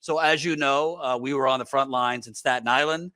So as you know, we were on the front lines in Staten Island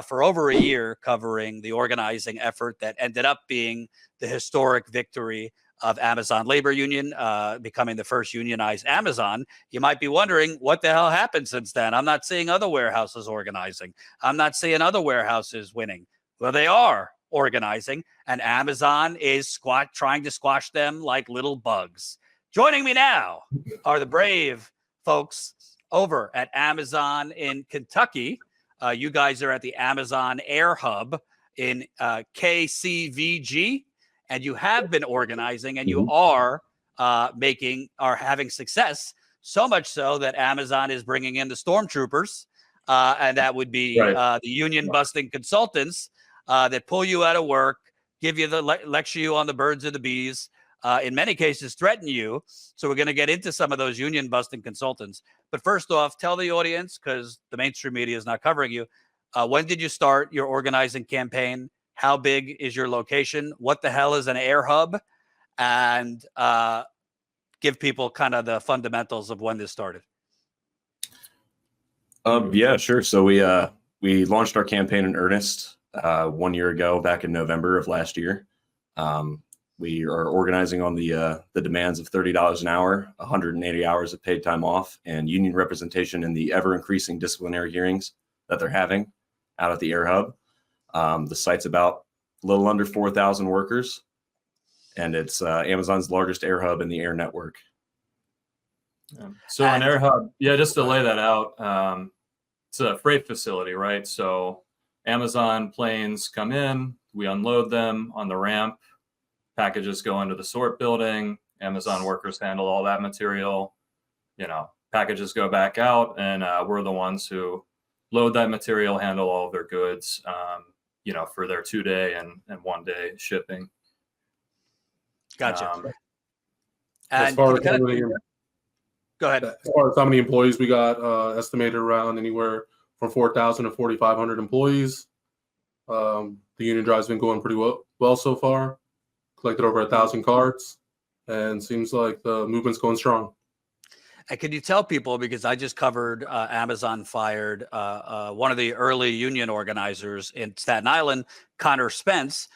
for over a year covering the organizing effort that ended up being the historic victory of Amazon Labor Union, becoming the first unionized Amazon. You might be wondering what the hell happened since then. I'm not seeing other warehouses organizing. I'm not seeing other warehouses winning. Well, they are organizing, and Amazon is trying to squash them like little bugs. Joining me now are the brave folks over at Amazon in Kentucky. You guys are at the Amazon Air Hub in KCVG, and you have been organizing, and you are having success, so much so that Amazon is bringing in the stormtroopers, and that would be the union busting consultants that pull you out of work, give you lecture you on the birds and the bees, in many cases threaten you. So we're going to get into some of those union busting consultants. But first off, tell the audience, because the mainstream media is not covering you, when did you start your organizing campaign? How big is your location? What the hell is an air hub? And give people kind of the fundamentals of when this started. Yeah, sure. So we launched our campaign in earnest 1 year ago, back in November of last year. We are organizing on the demands of $30 an hour, 180 hours of paid time off, and union representation in the ever-increasing disciplinary hearings that they're having out at the Air Hub. The site's about a little under 4,000 workers, and it's Amazon's largest Air Hub in the Air network. So an Air Hub, just to lay that out, it's a freight facility, right? So Amazon planes come in, we unload them on the ramp. Packages go into the sort building. Amazon workers handle all that material. Packages go back out, and we're the ones who load that material, handle all of their goods, for their 2-day and 1-day shipping. Gotcha. As far as go ahead. As far as how many employees we got, estimated around anywhere from 4,000 to 4,500 employees. The union drive's been going pretty well so far. Collected over 1,000 cards, and seems like the movement's going strong. And can you tell people, because I just covered Amazon fired one of the early union organizers in Staten Island, Connor Spence,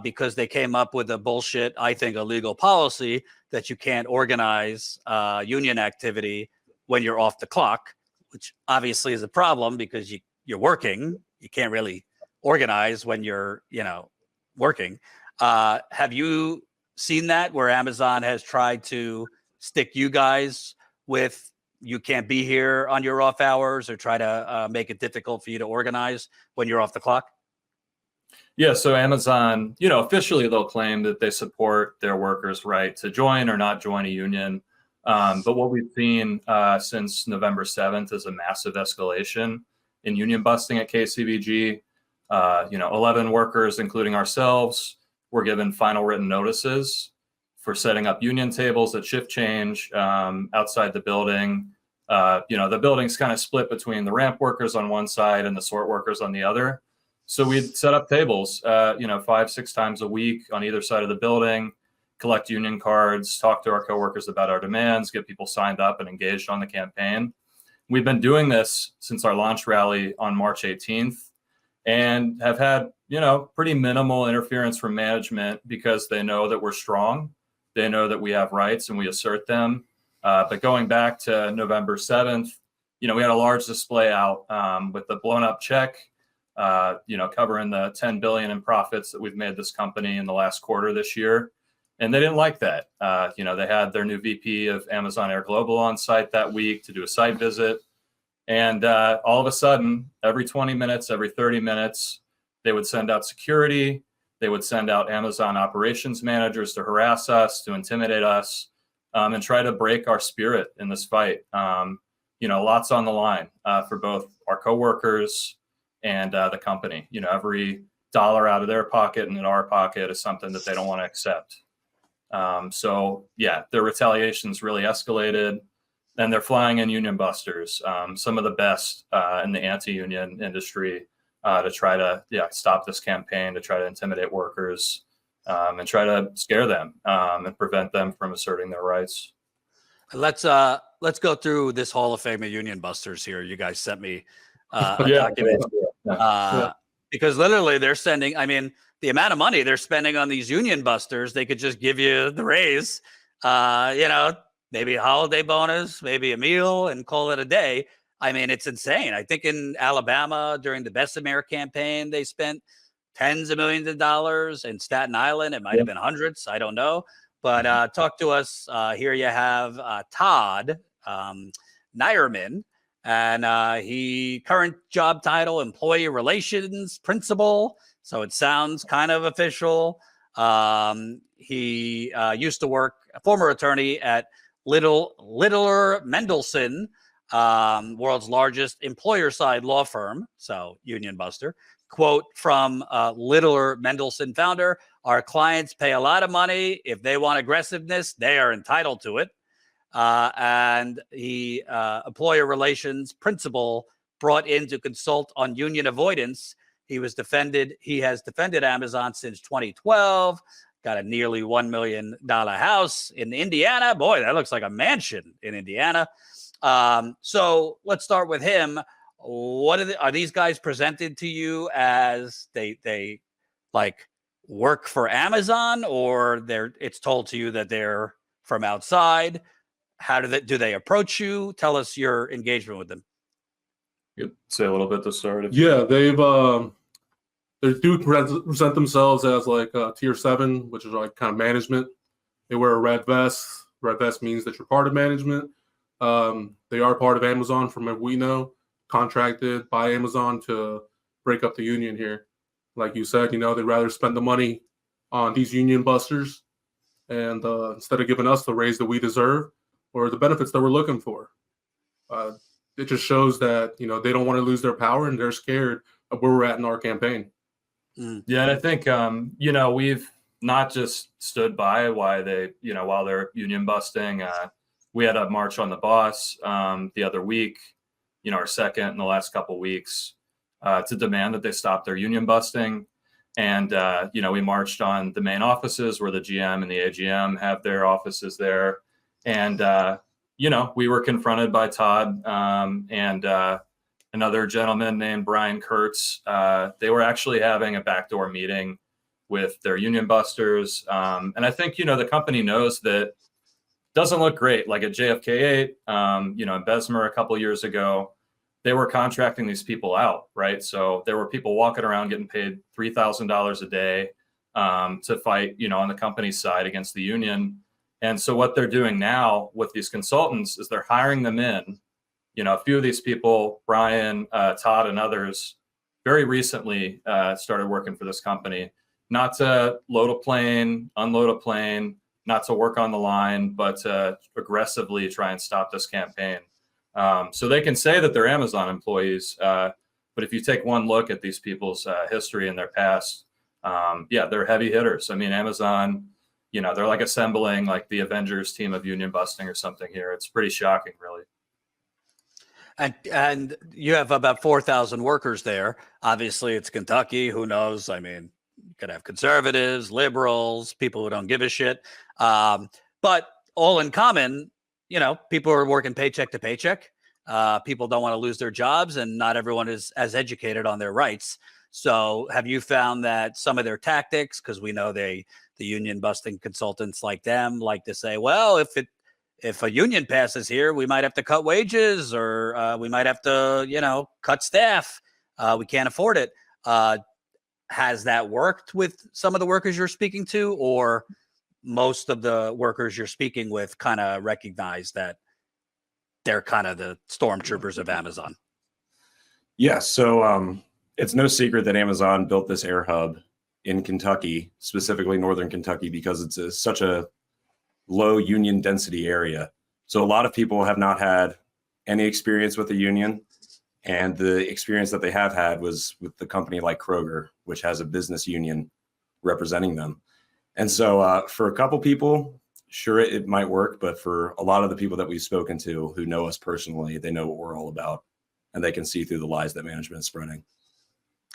because they came up with a bullshit, I think, illegal policy that you can't organize union activity when you're off the clock, which obviously is a problem because you're working. You can't really organize when you're, working. Have you seen that where Amazon has tried to stick you guys with you can't be here on your off hours, or try to make it difficult for you to organize when you're off the clock? Yeah, so Amazon, officially they'll claim that they support their workers' right to join or not join a union. But what we've seen since November 7th is a massive escalation in union busting at KCVG. 11 workers, including ourselves, were given final written notices for setting up union tables at shift change outside the building. The building's kind of split between the ramp workers on one side and the sort workers on the other. So we'd set up tables, 5-6 times a week on either side of the building, collect union cards, talk to our coworkers about our demands, get people signed up and engaged on the campaign. We've been doing this since our launch rally on March 18th and have had, pretty minimal interference from management because they know that we're strong. They know that we have rights and we assert them. But going back to November 7th, we had a large display out with the blown up check, covering the $10 billion in profits that we've made this company in the last quarter this year. And they didn't like that. They had their new VP of Amazon Air Global on site that week to do a site visit. And all of a sudden, every 20 minutes, every 30 minutes, they would send out security. They would send out Amazon operations managers to harass us, to intimidate us, and try to break our spirit in this fight. Lots on the line for both our coworkers and the company. Every dollar out of their pocket and in our pocket is something that they don't want to accept. Their retaliation's really escalated, and they're flying in union busters, some of the best in the anti-union industry, to try to stop this campaign, to try to intimidate workers, and try to scare them and prevent them from asserting their rights. Let's let's go through this Hall of Fame of union busters here. You guys sent me a Yeah, document yeah. because literally they're sending. I mean, the amount of money they're spending on these union busters, they could just give you the raise. Maybe a holiday bonus, maybe a meal, and call it a day. I mean, it's insane. I think in Alabama during the Bessemer campaign, they spent tens of millions of dollars. In Staten Island, it might have been hundreds. I don't know. But talk to us. Here you have Todd Nyerman, and he current job title, employee relations principal. So it sounds kind of official. He used to work, a former attorney at Littler Mendelsohn, world's largest employer side law firm. So union buster. Quote from Littler Mendelsohn founder: "Our clients pay a lot of money. If they want aggressiveness, they are entitled to it." And he, employer relations principal, brought in to consult on union avoidance. He has defended Amazon since 2012. Got a nearly $1 million house in Indiana. Boy, that looks like a mansion in Indiana. So let's start with him. What are these guys presented to you as they like work for Amazon, or it's told to you that they're from outside? How do they approach you? Tell us your engagement with them. You say a little bit to start. Yeah, they do present themselves as like tier 7, which is like kind of management. They wear a red vest. Red vest means that you're part of management. They are part of Amazon, from what we know, contracted by Amazon to break up the union here. Like you said, they'd rather spend the money on these union busters and instead of giving us the raise that we deserve or the benefits that we're looking for. It just shows that, they don't want to lose their power and they're scared of where we're at in our campaign. Yeah, and I think, we've not just stood by while they're union busting. We had a march on the boss the other week, our second in the last couple of weeks, to demand that they stop their union busting. And, we marched on the main offices where the GM and the AGM have their offices there. And, we were confronted by Todd and another gentleman named Brian Kurtz. They were actually having a backdoor meeting with their union busters. And I think, the company knows that doesn't look great. Like at JFK 8, in Bessemer a couple of years ago, they were contracting these people out, right? So there were people walking around getting paid $3,000 a day to fight, on the company's side against the union. And so what they're doing now with these consultants is they're hiring them in. A few of these people, Brian, Todd, and others, very recently started working for this company, not to load a plane, unload a plane, not to work on the line, but to aggressively try and stop this campaign. So they can say that they're Amazon employees, but if you take one look at these people's history and their past, they're heavy hitters. I mean, Amazon, they're like assembling like the Avengers team of union busting or something here. It's pretty shocking, really. And you have about 4,000 workers there. Obviously, it's Kentucky. Who knows? I mean, you could have conservatives, liberals, people who don't give a shit. But all in common, people are working paycheck to paycheck. People don't want to lose their jobs, and not everyone is as educated on their rights. So have you found that some of their tactics, because we know the union busting consultants like them like to say, well, if a union passes here, we might have to cut wages, or we might have to, cut staff. We can't afford it. Has that worked with some of the workers you're speaking to, or most of the workers you're speaking with kind of recognize that they're kind of the stormtroopers of Amazon? Yeah. So it's no secret that Amazon built this air hub in Kentucky, specifically Northern Kentucky, because it's such a low union density area. So a lot of people have not had any experience with the union. And the experience that they have had was with the company like Kroger, which has a business union representing them. And so for a couple people, sure, it might work. But for a lot of the people that we've spoken to who know us personally, they know what we're all about, and they can see through the lies that management is spreading.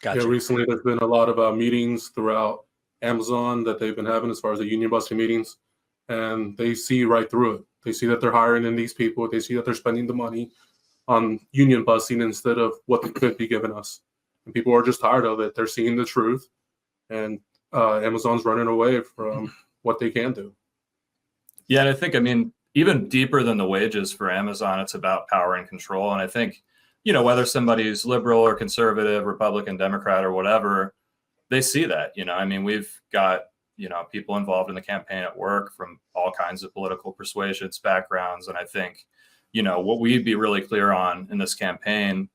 Gotcha. Yeah, recently there's been a lot of meetings throughout Amazon that they've been having as far as the union busting meetings, and they see right through it. They see that they're hiring in these people. They see that they're spending the money on union busing instead of what they could be giving us. And people are just tired of it. They're seeing the truth, and Amazon's running away from what they can do. Yeah, and I think, I mean, even deeper than the wages for Amazon, it's about power and control. And I think, you know, whether somebody's liberal or conservative, Republican, Democrat, or whatever, they see that. You know, I mean, we've got, you know, people involved in the campaign at work from all kinds of political persuasions, backgrounds. And I think, you know, what we'd be really clear on in this campaign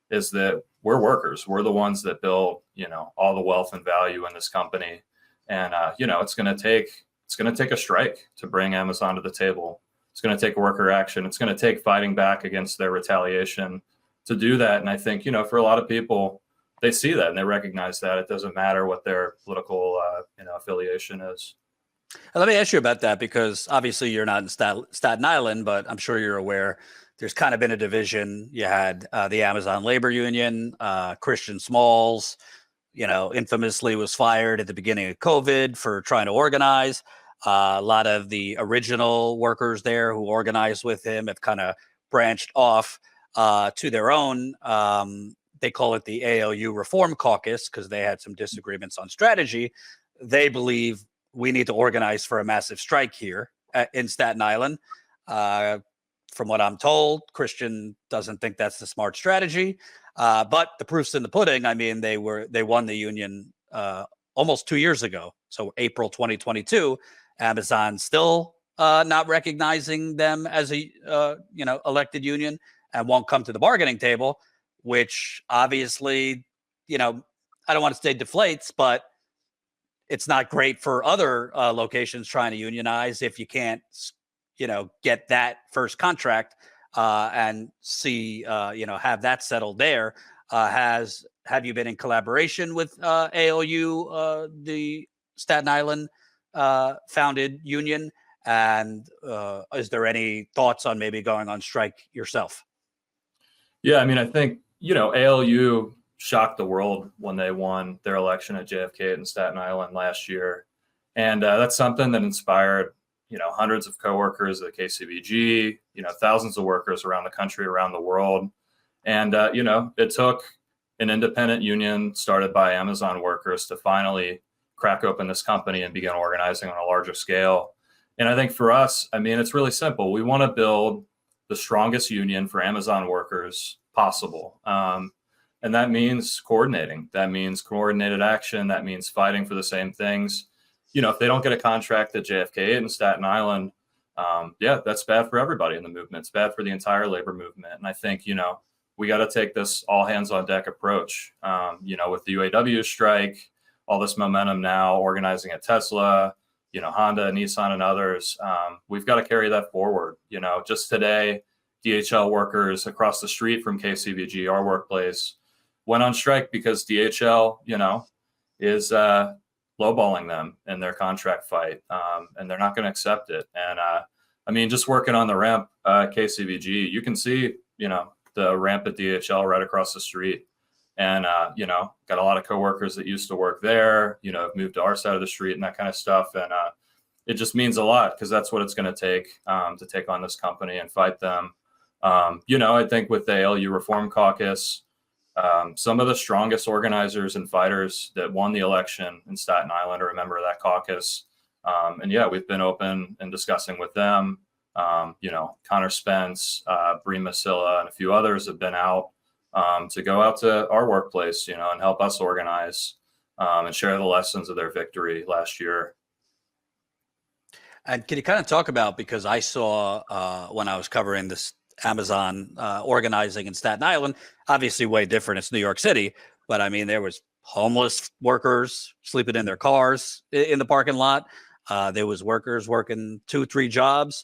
is that we're workers. We're the ones that build, you know, all the wealth and value in this company. And, you know, it's going to take a strike to bring Amazon to the table. It's going to take worker action. It's going to take fighting back against their retaliation to do that. And I think, you know, for a lot of people, they see that and they recognize that it doesn't matter what their political, you know, affiliation is. Let me ask you about that, because obviously you're not in Staten Island, but I'm sure you're aware there's kind of been a division. You had the Amazon labor union, Christian Smalls, you know, infamously was fired at the beginning of COVID for trying to organize. A lot of the original workers there who organized with him have kind of branched off to their own. They call it the ALU Reform Caucus because they had some disagreements on strategy. They believe we need to organize for a massive strike here in Staten Island. From what I'm told, Christian doesn't think that's the smart strategy. But the proof's in the pudding. I mean, they won the union almost 2 years ago. So April 2022, Amazon still not recognizing them as a you know, elected union and won't come to the bargaining table, which obviously, you know, I don't want to say deflates, but it's not great for other locations trying to unionize if you can't, you know, get that first contract and see, you know, have that settled there. Have you been in collaboration with ALU, the Staten Island founded union? And is there any thoughts on maybe going on strike yourself? Yeah, I mean, I think, you know, ALU shocked the world when they won their election at JFK in Staten Island last year. And that's something that inspired, you know, hundreds of coworkers at KCVG, you know, thousands of workers around the country, around the world. And, you know, it took an independent union started by Amazon workers to finally crack open this company and begin organizing on a larger scale. And I think for us, I mean, it's really simple. We want to build the strongest union for Amazon workers possible. And that means coordinating. That means coordinated action. That means fighting for the same things. You know, if they don't get a contract at JFK and Staten Island, yeah, that's bad for everybody in the movement. It's bad for the entire labor movement. And I think, you know, we got to take this all hands on deck approach. You know, with the UAW strike, all this momentum now, organizing at Tesla, you know, Honda, Nissan, and others, we've got to carry that forward. You know, just today, DHL workers across the street from KCVG, our workplace, went on strike because DHL, you know, is lowballing them in their contract fight, and they're not going to accept it. And I mean, just working on the ramp KCVG, you can see, you know, the ramp at DHL right across the street. And, you know, got a lot of coworkers that used to work there, you know, have moved to our side of the street and that kind of stuff. And it just means a lot because that's what it's going to take on this company and fight them. You know, I think with the ALU Reform Caucus, some of the strongest organizers and fighters that won the election in Staten Island are a member of that caucus. And yeah, we've been open and discussing with them. You know, Connor Spence, Bree Masilla, and a few others have been out to go out to our workplace, you know, and help us organize and share the lessons of their victory last year. And can you kind of talk about, because I saw when I was covering this Amazon organizing in Staten Island, obviously way different. It's New York City, but I mean, there was homeless workers sleeping in their cars in the parking lot. There was workers working 2-3 jobs.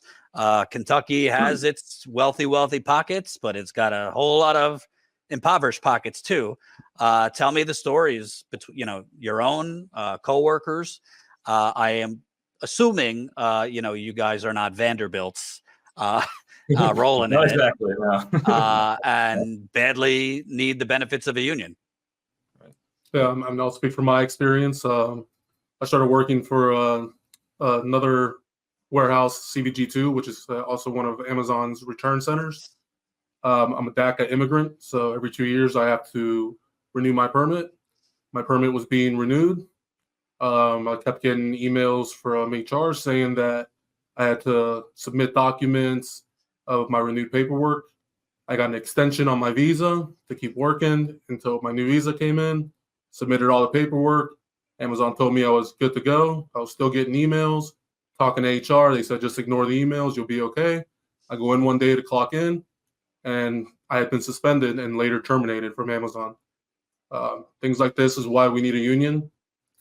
Kentucky has its wealthy pockets, but it's got a whole lot of impoverished pockets too. Tell me the stories between, you know, your own coworkers. I am assuming, you know, you guys are not Vanderbilts rolling in exactly, it, and badly need the benefits of a union. Yeah, I'm I'll speak from my experience. I started working for another warehouse CVG2, which is also one of Amazon's return centers. I'm a DACA immigrant, so every 2 years I have to renew my permit. My permit was being renewed. I kept getting emails from HR saying that I had to submit documents of my renewed paperwork. I got an extension on my visa to keep working until my new visa came in, submitted all the paperwork. Amazon told me I was good to go. I was still getting emails, talking to HR. They said, just ignore the emails, you'll be okay. I go in one day to clock in, and I had been suspended and later terminated from Amazon. Things like this is why we need a union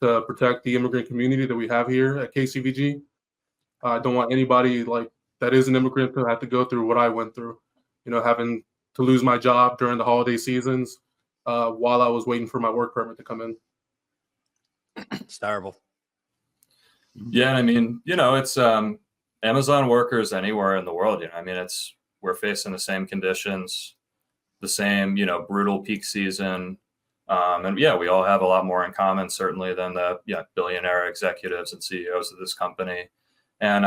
to protect the immigrant community that we have here at KCVG. I don't want anybody like that is an immigrant to have to go through what I went through, having to lose my job during the holiday seasons while I was waiting for my work permit to come in. It's terrible. Yeah, I mean, it's Amazon workers anywhere in the world. We're facing the same conditions, the same, brutal peak season. And yeah, we all have a lot more in common, certainly, than the billionaire executives and CEOs of this company. And,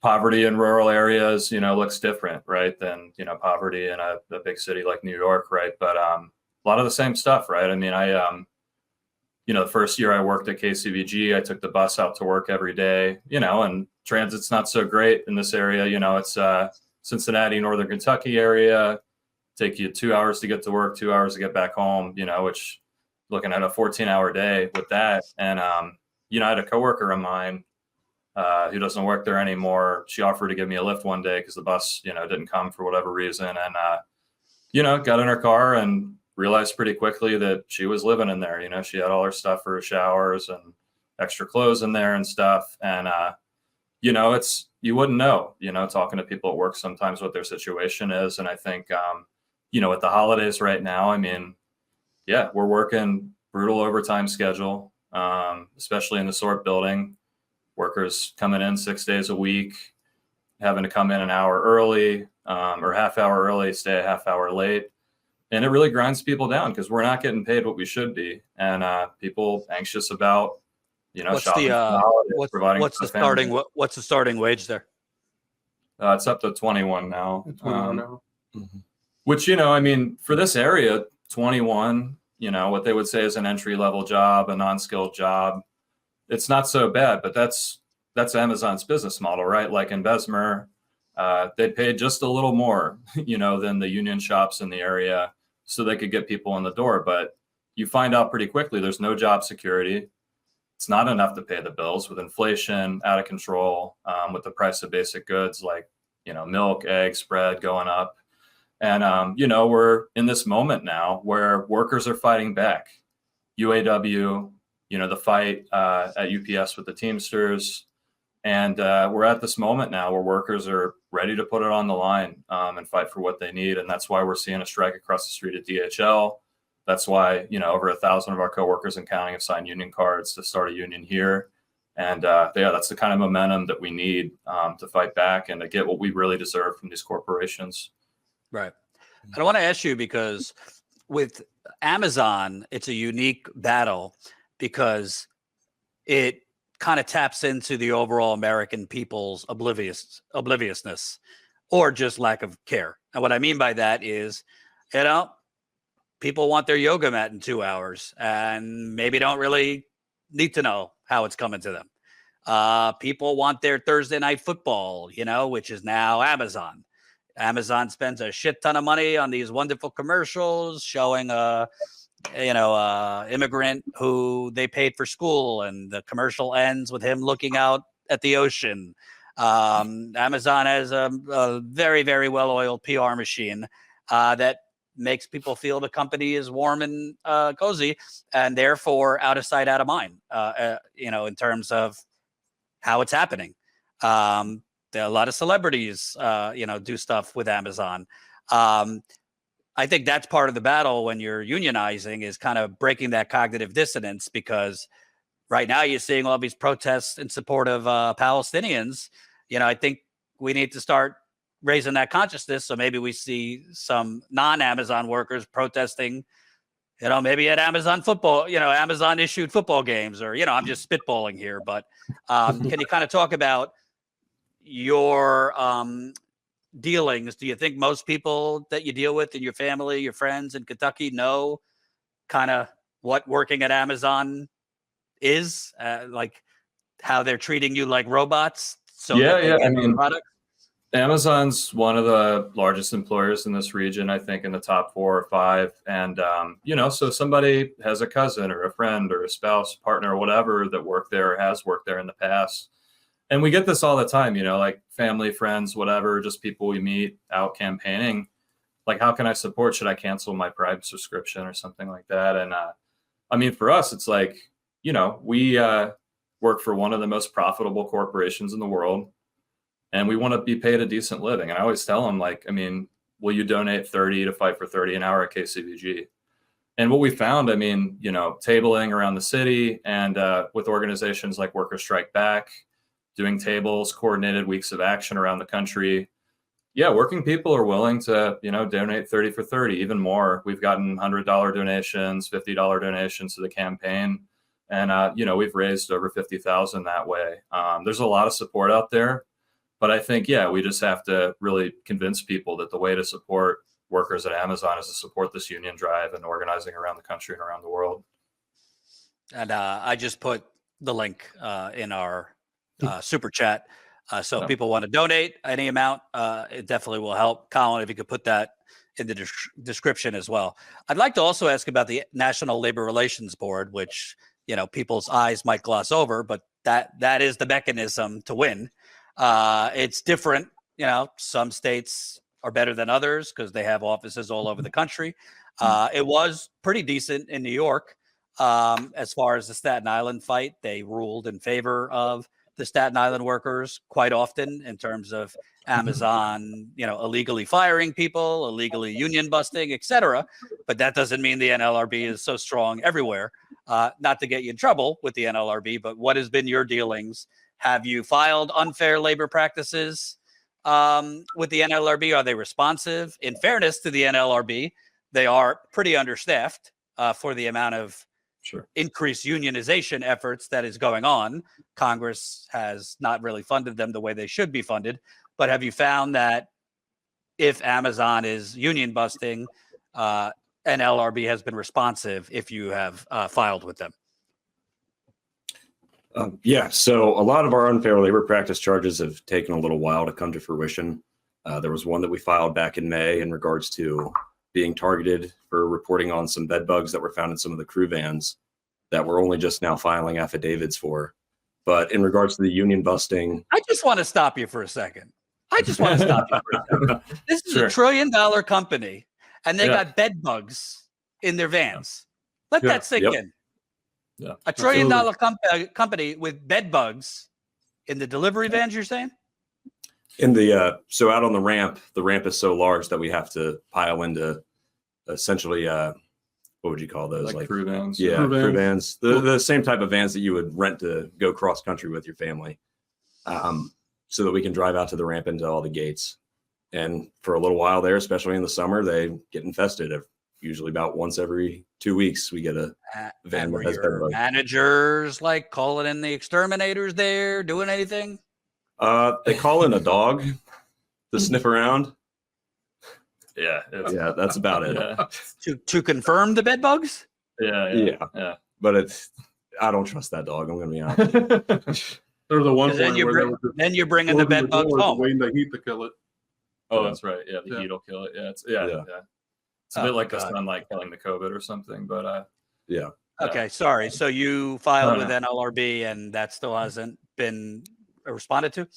poverty in rural areas, looks different, right, than, poverty in a big city like New York, right? But a lot of the same stuff, right? I mean, the first year I worked at KCVG, I took the bus out to work every day, and transit's not so great in this area. It's Cincinnati, Northern Kentucky area. Take you 2 hours to get to work, 2 hours to get back home, which looking at a 14-hour day with that. And, I had a coworker of mine who doesn't work there anymore. She offered to give me a lift one day because the bus, didn't come for whatever reason. And, got in her car and realized pretty quickly that she was living in there. She had all her stuff for her showers and extra clothes in there and stuff. And, you wouldn't know, talking to people at work sometimes what their situation is. And I think, with the holidays right now, I mean, yeah, we're working brutal overtime schedule, especially in the sort building. Workers coming in 6 days a week, having to come in an hour early or half hour early, stay a half hour late. And it really grinds people down because we're not getting paid what we should be. And people anxious about, shopping for the holidays, providing what's the starting wage there? It's up to 21 now. 21 now. Which, for this area, 21, what they would say is an entry-level job, a non-skilled job. It's not so bad, but that's Amazon's business model, right? Like in Bessemer, they paid just a little more, than the union shops in the area so they could get people in the door. But you find out pretty quickly there's no job security. It's not enough to pay the bills with inflation out of control, with the price of basic goods like, milk, eggs, bread going up. And, we're in this moment now where workers are fighting back. UAW, the fight at UPS with the Teamsters. And we're at this moment now where workers are ready to put it on the line and fight for what they need. And that's why we're seeing a strike across the street at DHL. That's why, over 1,000 of our coworkers and counting have signed union cards to start a union here. And that's the kind of momentum that we need to fight back and to get what we really deserve from these corporations. Right. And I want to ask you, because with Amazon, it's a unique battle because it kind of taps into the overall American people's obliviousness or just lack of care. And what I mean by that is, people want their yoga mat in 2 hours and maybe don't really need to know how it's coming to them. People want their Thursday night football, which is now Amazon. Amazon spends a shit ton of money on these wonderful commercials showing immigrant who they paid for school, and the commercial ends with him looking out at the ocean. Amazon has a very, very well-oiled PR machine that makes people feel the company is warm and cozy, and therefore out of sight, out of mind, in terms of how it's happening. There are a lot of celebrities, do stuff with Amazon. I think that's part of the battle when you're unionizing, is kind of breaking that cognitive dissonance, because right now you're seeing all these protests in support of Palestinians. I think we need to start raising that consciousness. So maybe we see some non-Amazon workers protesting maybe at Amazon football, Amazon issued football games, or, I'm just spitballing here, but can you kind of talk about your dealings? Do you think most people that you deal with in your family, your friends in Kentucky know kind of what working at Amazon is, like how they're treating you like robots? So Yeah. I mean, product? Amazon's one of the largest employers in this region, I think in the top 4 or 5. And, so somebody has a cousin or a friend or a spouse, partner, or whatever that worked there or has worked there in the past. And we get this all the time, like family, friends, whatever, just people we meet out campaigning. Like, how can I support? Should I cancel my Prime subscription or something like that? And I mean, for us, it's like, we work for one of the most profitable corporations in the world, and we want to be paid a decent living. And I always tell them, like, I mean, will you donate 30 to Fight for 30 an hour at KCVG? And what we found, I mean, tabling around the city and with organizations like Workers Strike Back, doing tables, coordinated weeks of action around the country. Yeah, working people are willing to, donate 30 for 30, even more. We've gotten $100 donations, $50 donations to the campaign. And, we've raised over $50,000 that way. There's a lot of support out there. But I think, we just have to really convince people that the way to support workers at Amazon is to support this union drive and organizing around the country and around the world. And I just put the link in our super chat. So if people want to donate any amount, it definitely will help. Colin, if you could put that in the description as well. I'd like to also ask about the National Labor Relations Board, which, people's eyes might gloss over, but that is the mechanism to win. It's different. Some states are better than others because they have offices all over the country. It was pretty decent in New York. As far as the Staten Island fight, they ruled in favor of the Staten Island workers quite often in terms of Amazon, illegally firing people, illegally union busting, etc. But that doesn't mean the NLRB is so strong everywhere. Not to get you in trouble with the NLRB, but what has been your dealings? Have you filed unfair labor practices with the NLRB? Are they responsive? In fairness to the NLRB, they are pretty understaffed for the amount of increased unionization efforts that is going on. Congress has not really funded them the way they should be funded. But have you found that if Amazon is union busting, NLRB has been responsive if you have filed with them? So a lot of our unfair labor practice charges have taken a little while to come to fruition. There was one that we filed back in May in regards to being targeted for reporting on some bed bugs that were found in some of the crew vans that we're only just now filing affidavits for. But in regards to the union busting, I just want to stop you for a second. This is a $1 trillion company, and they got bed bugs in their vans. Let that sink in. Yeah, $1 trillion company with bed bugs in the delivery vans, you're saying? in the so out on the ramp is so large that we have to pile into essentially what would you call those, like crew vans? Yeah, crew vans. The same type of vans that you would rent to go cross country with your family, so that we can drive out to the ramp into all the gates. And for a little while there, especially in the summer, they get infested. Usually about once every 2 weeks, we get a van that has bed bugs. Managers like calling in the exterminators there, doing anything? They call in a dog to sniff around. Yeah, that's about it. Yeah. To confirm the bed bugs? Yeah. But I don't trust that dog. I'm going to be honest. There's the one then you're bringing the bed bugs home, waiting the heat to kill it. Oh, that's right. Yeah, the heat will kill it. Yeah, it's It's a bit like the sunlight killing the COVID or something, but yeah. Okay, sorry. So you filed with NLRB, and that still hasn't been responded to?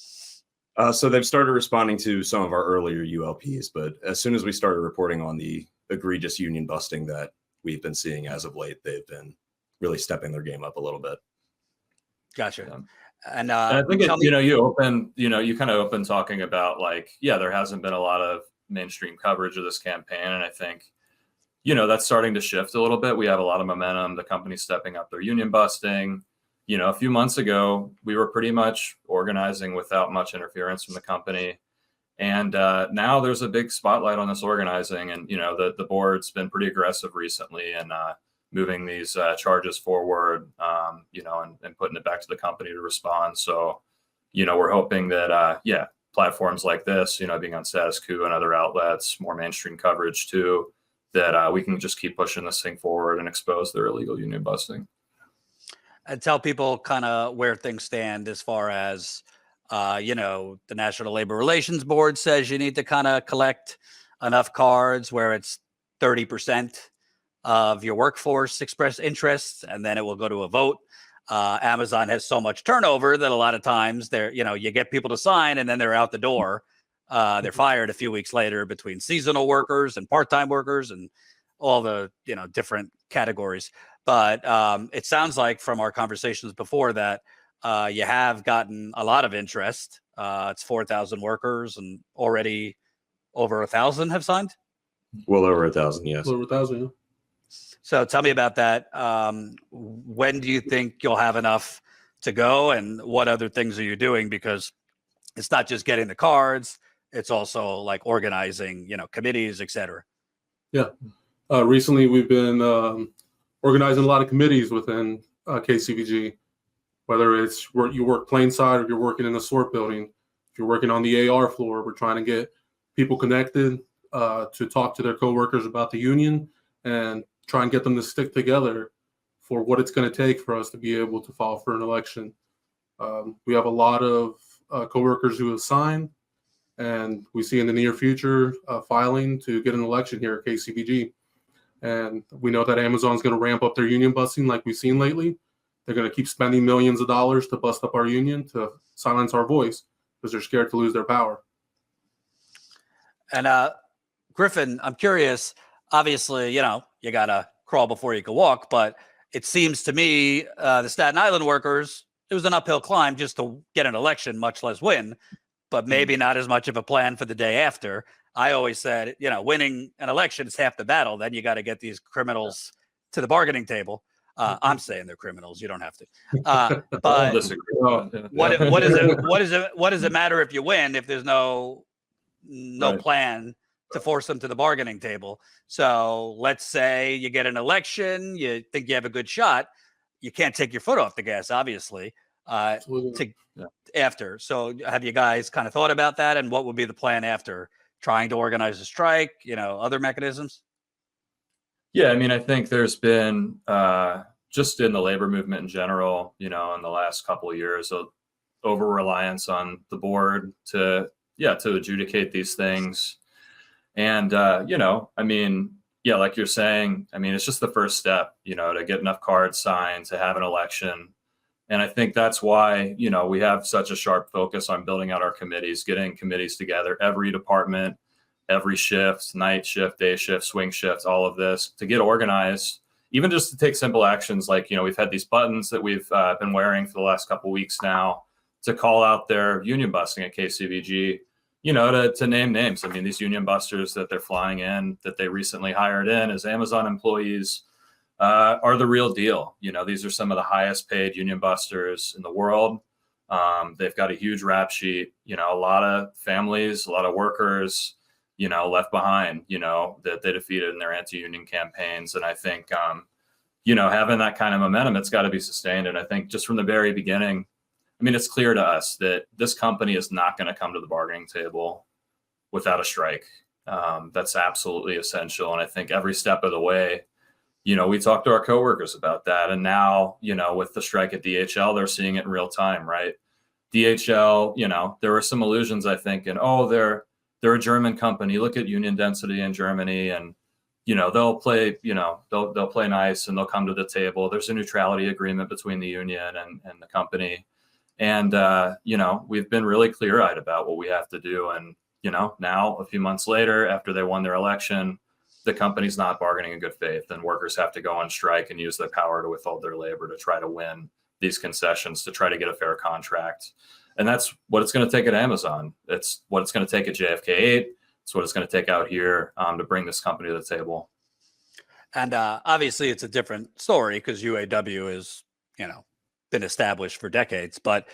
So they've started responding to some of our earlier ULPs, but as soon as we started reporting on the egregious union busting that we've been seeing as of late, they've been really stepping their game up a little bit. Gotcha. And I think you kind of open talking about there hasn't been a lot of mainstream coverage of this campaign, and I think that's starting to shift a little bit. We have a lot of momentum. The company's stepping up their union busting. A few months ago, we were pretty much organizing without much interference from the company. And now there's a big spotlight on this organizing, and the board's been pretty aggressive recently in moving these charges forward, and putting it back to the company to respond. So, we're hoping that platforms like this, being on Status Coup and other outlets, more mainstream coverage too, that we can just keep pushing this thing forward and expose their illegal union busting. And tell people kind of where things stand as far as, the National Labor Relations Board says you need to kind of collect enough cards where it's 30% of your workforce express interest, and then it will go to a vote. Amazon has so much turnover that a lot of times you get people to sign and then they're out the door. They're fired a few weeks later between seasonal workers and part-time workers and all the, different categories. But it sounds like from our conversations before that you have gotten a lot of interest. It's 4,000 workers and already over 1,000 have signed. Well over 1,000, yes. Over 1,000, yeah. So tell me about that. When do you think you'll have enough to go, and what other things are you doing? Because it's not just getting the cards, it's also like organizing, committees, et cetera. Yeah. Recently, we've been organizing a lot of committees within KCVG, whether it's you work plain side or you're working in the sort building. If you're working on the AR floor, we're trying to get people connected to talk to their coworkers about the union and try and get them to stick together for what it's going to take for us to be able to file for an election. We have a lot of coworkers who have signed, and we see in the near future filing to get an election here at KCVG. And we know that Amazon's going to ramp up their union busting like we've seen lately. They're going to keep spending millions of dollars to bust up our union, to silence our voice, because they're scared to lose their power. And Griffin, I'm curious, obviously, you got to crawl before you can walk, but it seems to me the Staten Island workers, it was an uphill climb just to get an election, much less win, but maybe not as much of a plan for the day after. I always said, winning an election is half the battle. Then you got to get these criminals to the bargaining table. I'm saying they're criminals. You don't have to. But what does it matter if you win if there's no Right. plan to force them to the bargaining table? So let's say you get an election, you think you have a good shot. You can't take your foot off the gas, obviously, after. So have you guys kind of thought about that? And what would be the plan after? Trying to organize a strike, other mechanisms? Yeah, I mean, I think there's been just in the labor movement in general, in the last couple of years, over reliance on the board to adjudicate these things. And, I mean, like you're saying, I mean, it's just the first step, to get enough cards signed, to have an election. And I think that's why, we have such a sharp focus on building out our committees, getting committees together, every department, every shift, night shift, day shift, swing shift, all of this to get organized, even just to take simple actions. Like, we've had these buttons that we've been wearing for the last couple of weeks now to call out their union busting at KCVG, to name names. I mean, these union busters that they're flying in, that they recently hired in as Amazon employees, are the real deal. These are some of the highest paid union busters in the world. They've got a huge rap sheet, a lot of families, a lot of workers, left behind, that they defeated in their anti-union campaigns. And I think, having that kind of momentum, it's got to be sustained. And I think just from the very beginning, I mean, it's clear to us that this company is not going to come to the bargaining table without a strike. That's absolutely essential. And I think every step of the way, we talked to our coworkers about that. And now, with the strike at DHL, they're seeing it in real time, right? DHL, there were some illusions, I think, and they're a German company. Look at union density in Germany, and they'll play nice and they'll come to the table. There's a neutrality agreement between the union and the company. And, we've been really clear-eyed about what we have to do. And, now a few months later, after they won their election, the company's not bargaining in good faith, and workers have to go on strike and use their power to withhold their labor to try to win these concessions, to try to get a fair contract. And that's what it's going to take at Amazon. It's what it's going to take at JFK 8. It's what it's going to take out here to bring this company to the table. And obviously it's a different story because UAW is, been established for decades. But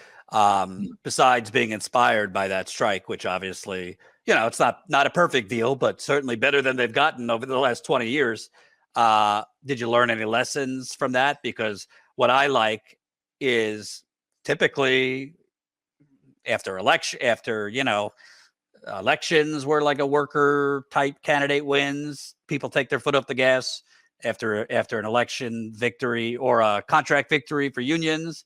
besides being inspired by that strike, which obviously it's not a perfect deal, but certainly better than they've gotten over the last 20 years. Did you learn any lessons from that? Because what I like is typically after elections where like a worker type candidate wins, people take their foot off the gas. After an election victory or a contract victory for unions,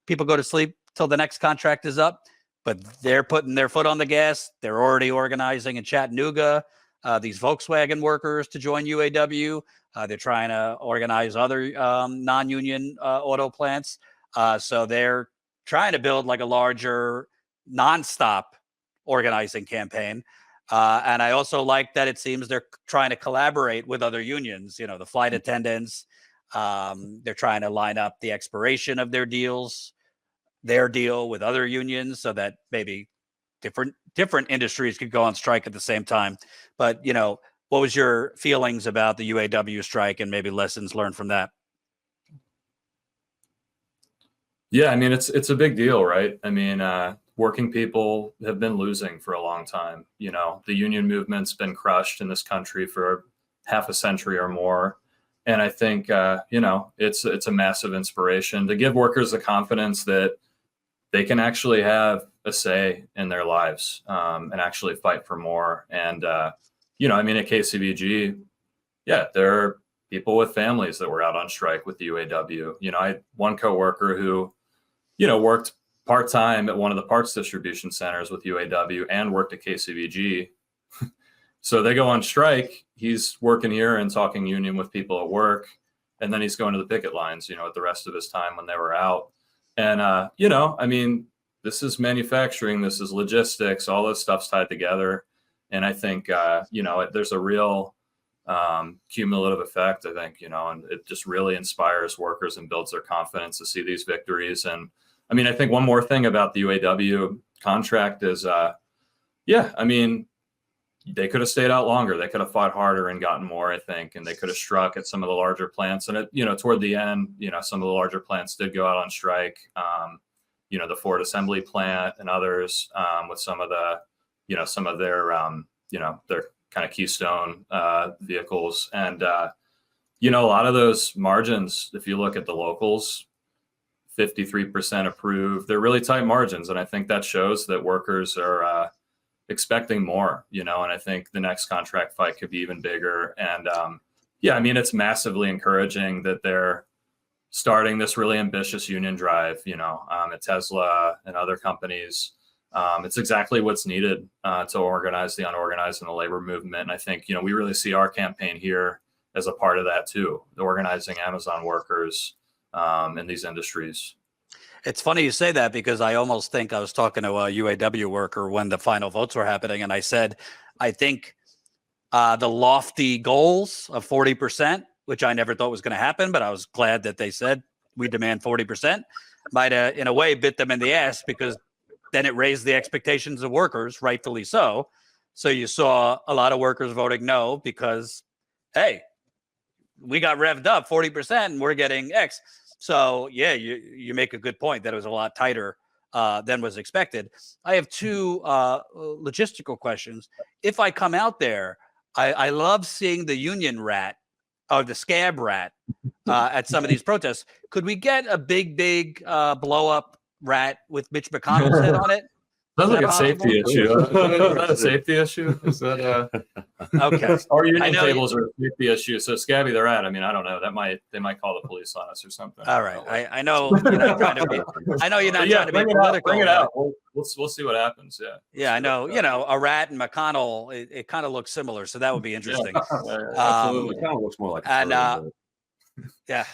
people go to sleep till the next contract is up, but they're putting their foot on the gas. They're already organizing in Chattanooga, these Volkswagen workers to join UAW. They're trying to organize other non-union auto plants. So they're trying to build like a larger nonstop organizing campaign. And I also like that it seems they're trying to collaborate with other unions, the flight attendants. They're trying to line up the expiration of their deal with other unions so that maybe different industries could go on strike at the same time. But, what was your feelings about the UAW strike and maybe lessons learned from that? Yeah, I mean, it's a big deal, right? I mean, working people have been losing for a long time. The union movement's been crushed in this country for half a century or more. And I think, it's a massive inspiration to give workers the confidence that they can actually have a say in their lives and actually fight for more. And, at KCVG, there are people with families that were out on strike with the UAW. I had one coworker who, worked part-time at one of the parts distribution centers with UAW and worked at KCVG. So they go on strike. He's working here and talking union with people at work. And then he's going to the picket lines, at the rest of his time when they were out. And, this is manufacturing. This is logistics. All this stuff's tied together. And I think, there's a real cumulative effect, I think, and it just really inspires workers and builds their confidence to see these victories. And I think one more thing about the UAW contract is, they could have stayed out longer. They could have fought harder and gotten more, I think, and they could have struck at some of the larger plants. And toward the end, some of the larger plants did go out on strike. The Ford assembly plant and others with some of their their kind of keystone vehicles. And a lot of those margins, if you look at the locals, 53% approved. They're really tight margins, and I think that shows that workers are expecting more, and I think the next contract fight could be even bigger. And it's massively encouraging that they're starting this really ambitious union drive, at Tesla and other companies. It's exactly what's needed to organize the unorganized and the labor movement. And I think, we really see our campaign here as a part of that too, the organizing Amazon workers in these industries. It's funny you say that because I almost think I was talking to a UAW worker when the final votes were happening. And I said, I think the lofty goals of 40%, which I never thought was going to happen, but I was glad that they said we demand 40%, might have in a way bit them in the ass because then it raised the expectations of workers, rightfully so. So you saw a lot of workers voting no because, hey, we got revved up 40% and we're getting X. So, yeah, you make a good point that it was a lot tighter than was expected. I have two logistical questions. If I come out there, I love seeing the union rat or the scab rat at some of these protests. Could we get a big blow up rat with Mitch McConnell's head on it? Sounds like a safety issue. Is that a safety issue? Is that okay? Our union tables are a safety issue. So Scabby the rat. I don't know. They might call the police on us or something. All right. I know you're not trying to be. I know you're not trying to be political. Bring it out. We'll see what happens. Yeah. Yeah, I know. A rat and McConnell. It kind of looks similar, so that would be interesting. Absolutely, it kind of looks more like. Yeah.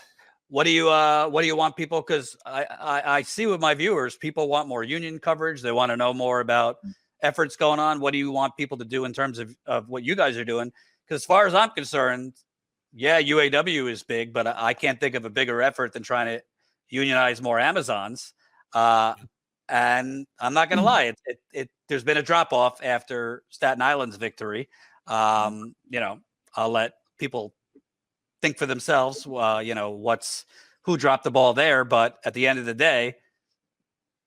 What do you want people? Because I see with my viewers, people want more union coverage. They want to know more about efforts going on. What do you want people to do in terms of what you guys are doing? Because as far as I'm concerned, yeah, UAW is big, but I can't think of a bigger effort than trying to unionize more Amazons. And I'm not going to lie, there's been a drop off after Staten Island's victory. I'll let people think for themselves, who dropped the ball there. But at the end of the day,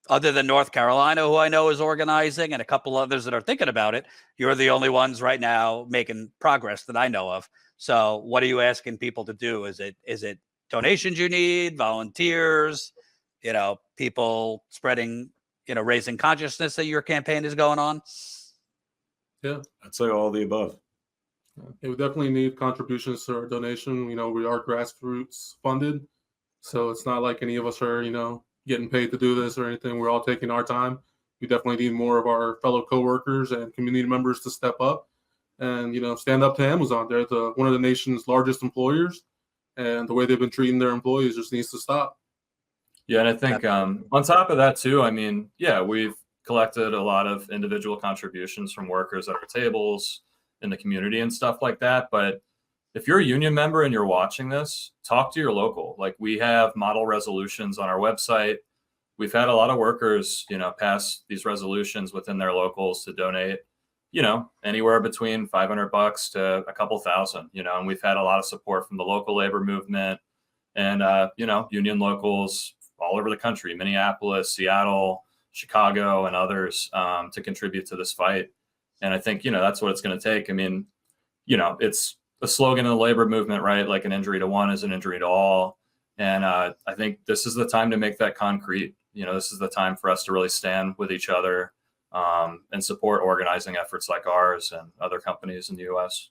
other than North Carolina, who I know is organizing, and a couple others that are thinking about it, you're the only ones right now making progress that I know of. So what are you asking people to do? Is it donations you need, volunteers, people spreading, raising consciousness that your campaign is going on? Yeah, I'd say all of the above. we definitely need contributions to our donation. We are grassroots funded, so it's not like any of us are, getting paid to do this or anything. We're all taking our time. We definitely need more of our fellow coworkers and community members to step up and, stand up to Amazon. They're one of the nation's largest employers, and the way they've been treating their employees just needs to stop. Yeah, and I think on top of that too, I mean, yeah, we've collected a lot of individual contributions from workers at our tables in the community and stuff like that. But if you're a union member and you're watching this, talk to your local. Like, we have model resolutions on our website. We've had a lot of workers, pass these resolutions within their locals to donate, anywhere between $500 to a couple thousand, and we've had a lot of support from the local labor movement and, union locals all over the country, Minneapolis, Seattle, Chicago, and others, to contribute to this fight. And I think, that's what it's going to take. I mean, it's a slogan in the labor movement, right? Like, an injury to one is an injury to all. And I think this is the time to make that concrete. This is the time for us to really stand with each other and support organizing efforts like ours and other companies in the U.S.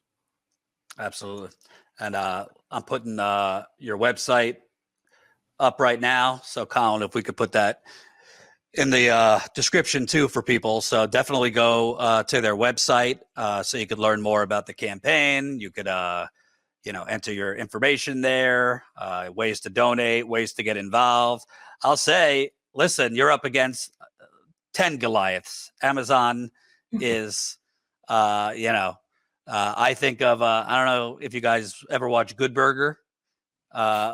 Absolutely. And I'm putting your website up right now. So, Colin, if we could put that in the description too for people. So definitely go to their website so you could learn more about the campaign. You could, enter your information there, ways to donate, ways to get involved. I'll say, listen, you're up against 10 Goliaths. Amazon is, I think of, I don't know if you guys ever watch Good Burger.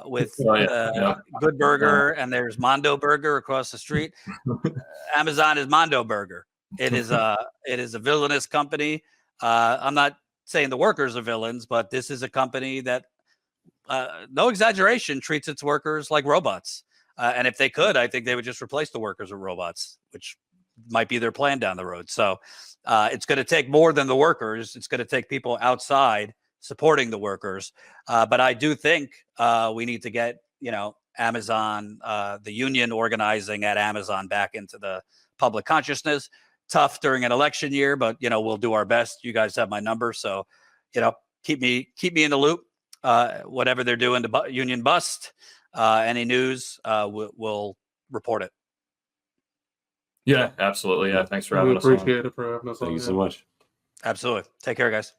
With Good Burger, and there's Mondo Burger across the street. Amazon is Mondo Burger. It is a villainous company. I'm not saying the workers are villains, but this is a company that, no exaggeration, treats its workers like robots. And if they could, I think they would just replace the workers with robots, which might be their plan down the road. So it's going to take more than the workers. It's going to take people outside supporting the workers. But I do think we need to get, Amazon, the union organizing at Amazon back into the public consciousness. Tough during an election year, but, we'll do our best. You guys have my number. So, keep me in the loop. Whatever they're doing to union bust, any news, we'll report it. Yeah, absolutely. Yeah. Thanks for having us on. Appreciate it for having us on. Thank you so much. Absolutely. Take care, guys.